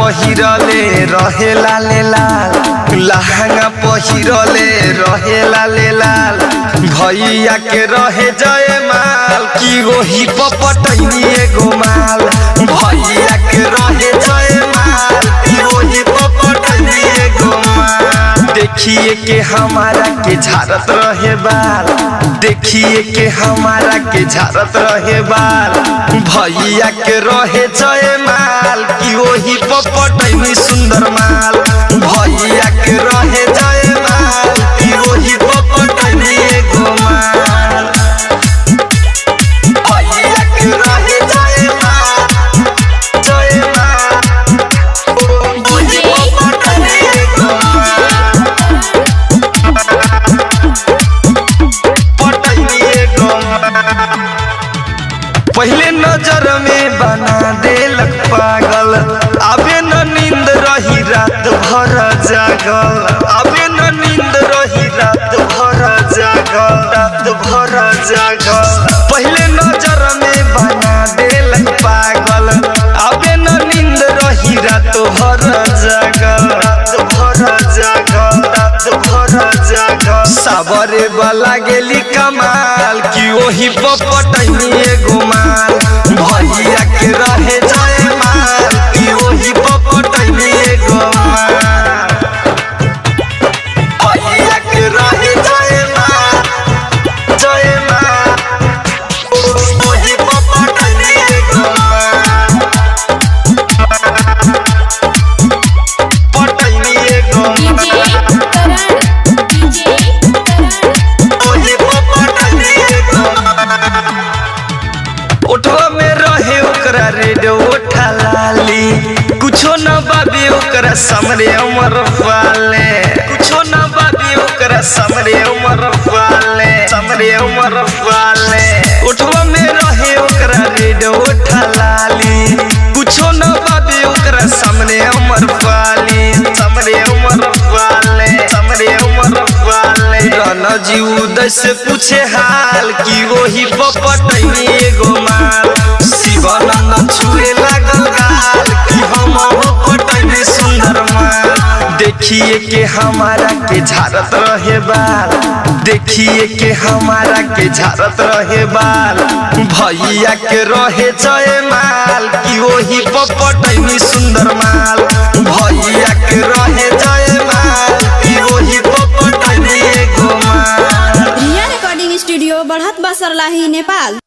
पहिरले रहे लाल लाल, लहंगा पहिरले रहे लाल लाल। भैया के रहे जयमाल कि वही पपटैनी एगो माल। भैया के रहे जयमाल कि वही पपटैनी एगो माल। देखिए के हमारा के झारत रहे बाल, देखिए के हमारा के झारत रहे बाल। भैया के रहे जयमाल कि वही पपटैनी सुंदर माल। भैया के रहे जयमाल कि वही पपटैनी एगो माल। भैया के रहे जयमाल, जयमाल वही पपटैनी एगो माल। पटैनी एगो माल। पहले नजर में बना देलक पागल, अबे न नींद रही रात भर जागल। अबे न नींद रही रात भर जागल, रात भर जागल। पहले नजर में बना देलक पागल, अबे न नींद रही रात भर जागल, रात भर जागल, रात भर जागल। सावरे वाला गेली कमाल कि वही पपटैनी एगो माल। भैया के रहे जयमाल कि वही पपटैनी एगो माल। भैया के रहे जयमाल, जयमाल वही पपटैनी एगो माल। पटैनी एगो माल। ओठवा में रहे ओकरा रेड ओठा लाली, कुछो न बाबी ओकरा समरे उमर वाले। कुछो न बाबी ओकरा समरे उमर वाले, समरे उमर वाले। ओठवा में रहे ओकरा रेड ओठा लाली, कुछो न बाबी ओकरा समरे उमर वाली, समरे उमर वाले, समरे उमर वाले। राना जी उदय से पूछे हाल कि वही पपटैनी एगो माल। शिवानंद छुए लागल गाल कि हम पपटैनी सुंदर माल। देखिए के हमारा के झारत रहे बाल, देखिए के हमारा के झारत रहे बाल। भैया के रहे जयमाल कि वही पपटैनी सुंदर माल। भैया के रहे जयमाल कि वही पपटैनी एगो माल। रिया रिकॉर्डिंग स्टूडियो बढ़त बसरलाही नेपाल।